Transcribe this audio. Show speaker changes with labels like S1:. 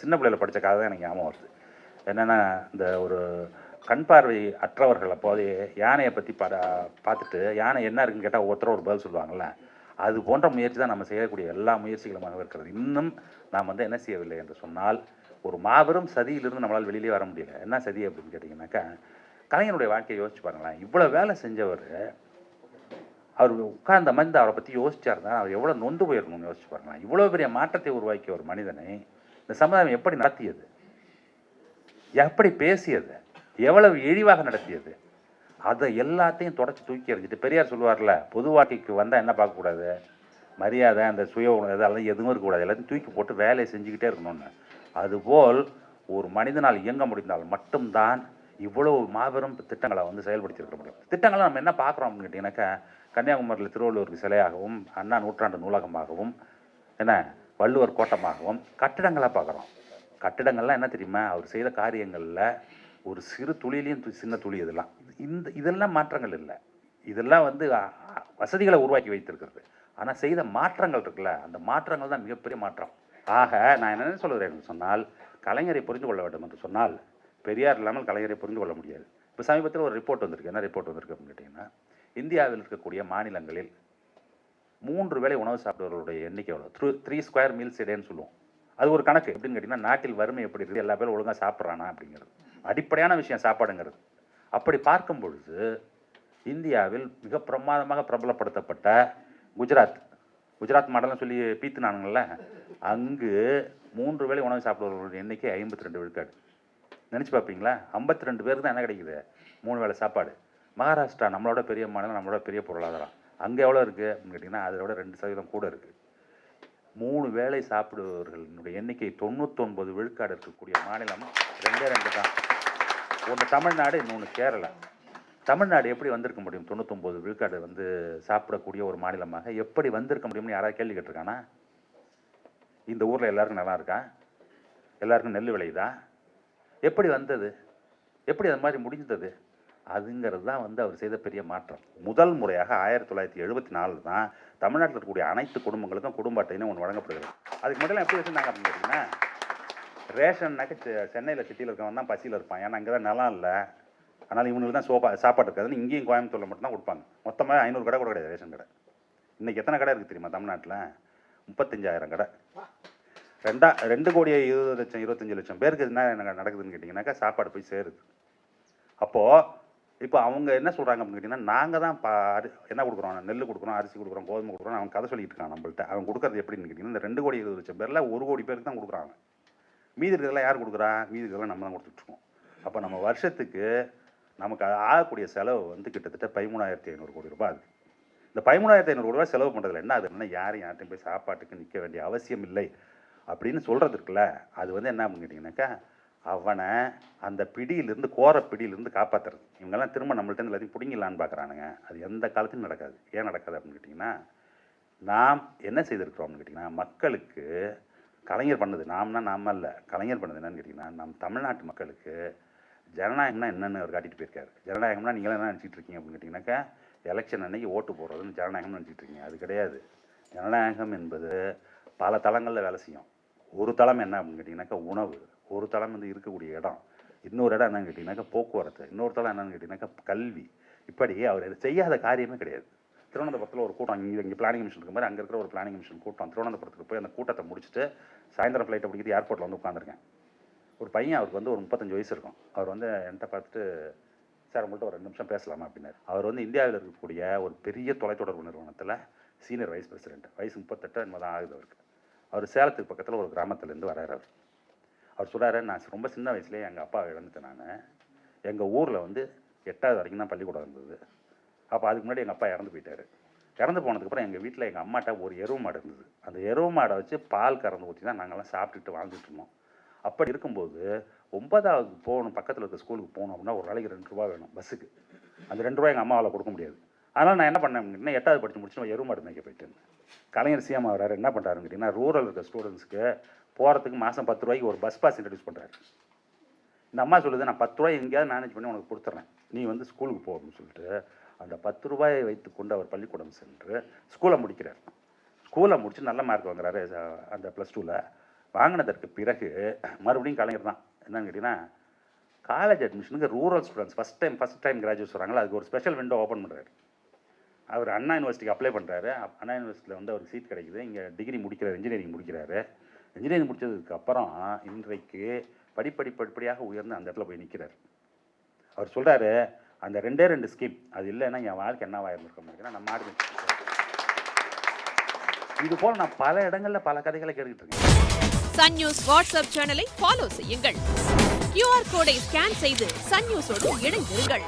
S1: சின்ன பிள்ளையில படித்த கதை தான் எனக்கு ஞாபகம் வருது. என்னென்னா, இந்த ஒரு கண் பார்வை அற்றவர்கள் அப்போது யானையை பற்றி பார்த்துட்டு யானை என்ன இருக்குன்னு கேட்டால் ஒருத்தர் ஒரு பதில் சொல்லுவாங்கள்ல, அது போன்ற முயற்சி தான் நம்ம செய்யக்கூடிய எல்லா முயற்சிகளுமாக இருக்கிறது. இன்னும் நாம் வந்து என்ன செய்யவில்லை என்று சொன்னால், ஒரு மாபெரும் சதியிலிருந்து நம்மளால் வெளியிலே வர முடியல. என்ன சதி அப்படின்னு கேட்டிங்கனாக்கா, கலைஞருடைய வாழ்க்கையை யோசிச்சு பாருங்களேன். இவ்வளோ வேலை செஞ்சவர், அவர் உட்கார்ந்த மாதிரி அவரை பற்றி யோசிச்சாருன்னா அவர் எவ்வளோ நொந்து போயிருக்கணும்னு யோசிச்சு பாருங்களேன். இவ்வளோ பெரிய மாற்றத்தை உருவாக்கிய ஒரு மனிதனை இந்த சமுதாயம் எப்படி நடத்தியது, எப்படி பேசியது, எவ்வளவு இழிவாக நடத்தியது, அதை எல்லாத்தையும் தொடச்சி தூக்கி எறிஞ்சிட்டு பெரியார் சொல்லுவார்ல, பொது வாழ்க்கைக்கு வந்தால் என்ன பார்க்கக்கூடாது, மரியாதை, அந்த சுய உணர்வு அதெல்லாம் எதுவும் இருக்கக்கூடாது, எல்லாத்தையும் தூக்கி போட்டு வேலையை செஞ்சுக்கிட்டே இருக்கணும்னு. அதுபோல் ஒரு மனிதனால் இயங்க முடிந்தால் மட்டும்தான் இவ்வளவு மாபெரும் திட்டங்களை வந்து செயல்படுத்தியிருக்க முடியும். திட்டங்களை நம்ம என்ன பார்க்குறோம் அப்படின்னு கேட்டிங்கனாக்கா, கன்னியாகுமரியில் திருவள்ளுவருக்கு சிலையாகவும், அண்ணா நூற்றாண்டு நூலகமாகவும், என்ன வள்ளுவர் கோட்டமாகவும் கட்டிடங்களாக பார்க்குறோம். கட்டிடங்கள்லாம் என்ன தெரியுமா, அவர் செய்த காரியங்களில் ஒரு சிறு துளியிலையும் சின்ன துளி இதெல்லாம் இதெல்லாம் மாற்றங்கள் இல்லை. இதெல்லாம் வந்து வசதிகளை உருவாக்கி வைத்திருக்கிறது. ஆனால் செய்த மாற்றங்கள் இருக்குல்ல, அந்த மாற்றங்கள் தான் மிகப்பெரிய மாற்றம். ஆக நான் என்ன சொல்லுகிறேன் என்று சொன்னால், கலைஞரை புரிந்து கொள்ள வேண்டும் என்று சொன்னால் பெரியார் இல்லாமல் கலைஞரை புரிந்து கொள்ள முடியாது. இப்போ சமீபத்தில் ஒரு ரிப்போர்ட் வந்திருக்கு. என்ன ரிப்போர்ட் வந்திருக்கு அப்படின்னு கேட்டிங்கன்னா, இந்தியாவில் இருக்கக்கூடிய மாநிலங்களில் 3 வேளை உணவு சாப்பிடுவர்களுடைய எண்ணிக்கை எவ்வளோ, 3 ஸ்கொயர் மீல்ஸ் டேன்னு சொல்லுவோம். அது ஒரு கணக்கு. எப்படின்னு கேட்டிங்கன்னா, நாட்டில் வறுமை எப்படி இருக்குது, எல்லா பேரும் ஒழுங்காக சாப்பிட்றானா அப்படிங்கிறது அடிப்படையான விஷயம் சாப்பாடுங்கிறது. அப்படி பார்க்கும் பொழுது இந்தியாவில் மிக பிரமாதமாக பிரபலப்படுத்தப்பட்ட குஜராத் மாடல்னு சொல்லி பீத்துனானுங்கள்ல, அங்கு 3 வேளை உணவு சாப்பிடுவர்களுடைய எண்ணிக்கை 52 விழுக்காடு. நினச்சி பார்ப்பீங்களா? 52 பேருக்கு தான் என்ன கிடைக்குது, 3 வேளை சாப்பாடு. மகாராஷ்டிரா நம்மளோட பெரிய மாநிலம், நம்மளோட பெரிய பொருளாதாரம். அங்கே எவ்வளோ இருக்குது அப்படின்னு கேட்டிங்கன்னா, அதை விட 2% கூட இருக்குது. 3 வேளை சாப்பிடுபவர்களுடைய எண்ணிக்கை 99 விழுக்காடு இருக்கக்கூடிய மாநிலம் 2 தான். ஒன்று தமிழ்நாடு, இன்னொன்று கேரளா. தமிழ்நாடு எப்படி வந்திருக்க முடியும் 99 விழுக்காடு வந்து சாப்பிடக்கூடிய ஒரு மாநிலமாக எப்படி வந்திருக்க முடியும்னு யாராவது கேள்வி கேட்டிருக்கானா? இந்த ஊரில் எல்லாருக்கும் நல்லா இருக்கா? எல்லாருக்கும் நெல் விளையுதா? எப்படி வந்தது? எப்படி அது மாதிரி முடிஞ்சது? அதுங்கிறது தான் வந்து அவர் செய்த பெரிய மாற்றம். முதல் முறையாக 1974 தான் தமிழ்நாட்டில் இருக்கக்கூடிய அனைத்து குடும்பங்களுக்கும் குடும்ப அட்டைன்னு ஒன்று வழங்கப்படுகிறது. அதுக்கு முன்னாடி எப்படி வச்சுருந்தாங்க அப்படின்னு கேட்டிங்கன்னா, ரேஷன்னாக்க சென்னையில் சிட்டியில் இருக்கவன் தான் பசியில் இருப்பான். ஏன்னா அங்கே தான் நிலம் இல்லை, அதனால் இவங்களுக்கு தான் சாப்பாடு இருக்காதுன்னு இங்கேயும் கோயம்புத்தூரில் மட்டும்தான் கொடுப்பாங்க. மொத்தமாக 500 கடை கூட கிடையாது ரேஷன் கடை. இன்றைக்கி எத்தனை கடை இருக்குது தெரியுமா தமிழ்நாட்டில்? 35,000 கடை. 2,20,25,00,000 பேருக்கு என்ன நடக்குதுன்னு கேட்டிங்கனாக்கா, சாப்பாடு போய் சேருது. அப்போது இப்போ அவங்க என்ன சொல்கிறாங்க அப்படின்னு கேட்டிங்கன்னா, நாங்கள் தான் என்ன கொடுக்குறோம், நெல் கொடுக்குறோம், அரிசி கொடுக்குறோம், கோதுமை கொடுக்குறோம், அவன் கதை சொல்லிட்டு இருக்கான் நம்மள்ட்ட. அவன் கொடுக்குறது எப்படின்னு கேட்டிங்கன்னா, இந்த 2,20,00,000 பேரில் 1 கோடி பேருக்கு தான் கொடுக்குறாங்க. மீதி இருக்கிறதெல்லாம் யார் கொடுக்குறா? மீதி இருக்கிறதெல்லாம் நம்ம தான் கொடுத்துட்ருக்கோம். அப்போ நம்ம வருஷத்துக்கு நமக்கு ஆகக்கூடிய செலவு வந்து கிட்டத்தட்ட 13,500 கோடி ரூபாய் ஆகுது. இந்த 13,500 கோடி ரூபாய் செலவு பண்ணுறதுல என்ன ஆகுதுன்னா, யார்ட்டையும் போய் சாப்பாட்டுக்கு நிற்க வேண்டிய அவசியம் இல்லை அப்படின்னு சொல்கிறது இருக்குல்ல, அது வந்து என்ன அப்படின்னு கேட்டிங்கனாக்கா, அவனை அந்த பிடியிலிருந்து, கோர பிடியிலிருந்து காப்பாற்றுறது. இவங்கெல்லாம் திரும்ப நம்மள்ட்ட எல்லாத்தையும் பிடிங்கலான்னு பார்க்குறானுங்க. அது எந்த காலத்தையும் நடக்காது. ஏன் நடக்காது அப்படின்னு கேட்டிங்கன்னா, நாம் என்ன செய்திருக்கிறோம் அப்படின்னு கேட்டிங்கன்னா, மக்களுக்கு கலைஞர் பண்ணது, நாம இல்லை, கலைஞர் பண்ணது என்னன்னு கேட்டிங்கன்னா, நம் தமிழ்நாட்டு மக்களுக்கு ஜனநாயகம்னா என்னென்னு அவர் காட்டிட்டு போயிருக்காரு. ஜனநாயகம்னா நீங்களாம் என்ன நினச்சிட்டு இருக்கீங்க அப்படின்னு கேட்டிங்கனாக்கா, எலெக்ஷன் அன்னைக்கு ஓட்டு போடுறதுன்னு ஜனநாயகம்னு நினச்சிட்டு இருக்கீங்க. அது கிடையாது. ஜனநாயகம் என்பது பல தளங்களில் வேலை செய்யும். ஒரு தளம் என்ன அப்படின்னு கேட்டிங்கனாக்கா உணவு, ஒரு தளம் வந்து இருக்கக்கூடிய இடம், இன்னொரு இடம் என்னன்னு கேட்டிங்கனாக்கா போக்குவரத்து, இன்னொரு தளம் என்னன்னு கேட்டிங்கனாக்கா கல்வி. இப்படி அவர் செய்யாத காரியமே கிடையாது. திருவனந்தபுரத்தில் ஒரு கூட்டம், இங்கே பிளானிங் கமிஷன் இருக்க மாதிரி அங்கே இருக்கிற ஒரு பிளானிங் கமிஷன் கூட்டம், திருவனந்தபுரத்துக்கு போய் அந்த கூட்டத்தை முடிச்சுட்டு சாயந்தரம் ஃப்ளைட்டை பிடிக்கிட்டு ஏர்போர்ட்டில் வந்து உட்காந்துருக்கேன். ஒரு பையன், அவருக்கு வந்து ஒரு 35 வயசு இருக்கும். அவர் வந்து என்கிட்ட பார்த்துட்டு, சார் உங்கள்கிட்ட ஒரு 2 நிமிஷம் பேசலாமா அப்படின்னாரு. அவர் வந்து இந்தியாவில் இருக்கக்கூடிய ஒரு பெரிய தொலைத்தொடர்பு நிறுவனத்தில் சீனியர் வைஸ் பிரசிடென்ட். வயசு 38 என்னமோ தான் ஆகுது அவருக்கு. அவர் சேலத்துக்கு பக்கத்தில் ஒரு கிராமத்துலேருந்து வர்றாரு. அவர் சொல்கிறாரு, நான் ரொம்ப சின்ன வயசுலேயே எங்கள் அப்பாவை இழந்துட்டேன். நான் எங்கள் ஊரில் வந்து 8வது வரைக்கும் தான் பள்ளிக்கூடம் இருந்தது. அப்போ அதுக்கு முன்னாடி எங்கள் அப்பா இறந்து போயிட்டார். இறந்து போனதுக்கப்புறம் எங்கள் வீட்டில் எங்கள் அம்மாட்ட ஒரு எருவு மாடு இருந்தது. அந்த எருவு மாடை வச்சு பால் கறந்து ஊற்றி தான் நாங்கள்லாம் சாப்பிட்டுட்டு வாழ்ந்துட்டு இருந்தோம். அப்படி இருக்கும்போது 9வது போகணும், பக்கத்தில் இருக்க ஸ்கூலுக்கு போகணும் அப்படின்னா ஒரு நாளைக்கு 2 ரூபா வேணும் பஸ்ஸுக்கு. அந்த 2 ரூபாய் எங்கள் அம்மாவால் கொடுக்க முடியாது. அதனால் நான் என்ன பண்ணேன் அப்படின்னா, 8வது படித்து முடிச்சு எருமாடு மேய்க்க போயிட்டேன். கலைஞர் சிஎம் ஆகிறாரு, என்ன பண்ணுறாருன்னு கேட்டிங்கன்னா, ரூரல் இருக்க ஸ்டூடெண்ட்ஸுக்கு போகிறதுக்கு மாதம் 10 ரூபாய்க்கு ஒரு பஸ் பாஸ் இன்ட்ரடியூஸ் பண்ணுறாரு. இந்த அம்மா சொல்லுது, நான் 10 ரூபாய் எங்கேயாவது மேனேஜ் பண்ணி உனக்கு கொடுத்துட்றேன், நீ வந்து ஸ்கூலுக்கு போ அப்படின்னு சொல்லிட்டு அந்த 10 ரூபாயை வைத்துக்கொண்டு அவர் பள்ளிக்கூடம் சென்று ஸ்கூலை முடிக்கிறார். ஸ்கூலை முடித்து நல்ல மார்க் வாங்குறாரு. அந்த +2ல் வாங்கினதற்கு பிறகு மறுபடியும் கலைஞர் தான். என்னன்னு கேட்டிங்கன்னா, காலேஜ் அட்மிஷனுக்கு rural students first time graduates வராங்களா, அதுக்கு ஒரு ஸ்பெஷல் விண்டோ ஓப்பன் பண்ணுறாரு. அவர் அண்ணா யூனிவர்சிட்டிக்கு அப்ளை பண்ணுறாரு. அண்ணா யூனிவர்சிட்டியில் வந்து அவருக்கு சீட் கிடைக்குது. இங்கே டிகிரி முடிக்கிறார், இன்ஜினியரிங் முடிக்கிறாரு. இன்ஜினியரிங் முடித்ததுக்கு அப்புறம் இன்றைக்கு படிப்படியாக உயர்ந்து அந்த இடத்துல போய் நிற்கிறார். அவர் சொல்கிறாரு, அந்த 2 ஸ்கீம் அது இல்லைன்னா என் வாழ்க்கை என்னவா இருந்திருக்கோம் நினைக்கிறேன். நம்ம நாடு இது போல் நான் பல இடங்களில் பல கதைகளை கேட்டுக்கிட்டு இருக்கேன்.
S2: சன் நியூஸ் வாட்ஸ்அப் சேனலை ஃபாலோ செய்யுங்கள். QR கோடை ஸ்கேன் செய்து சன் நியூஸோடு இணைந்திருங்கள்.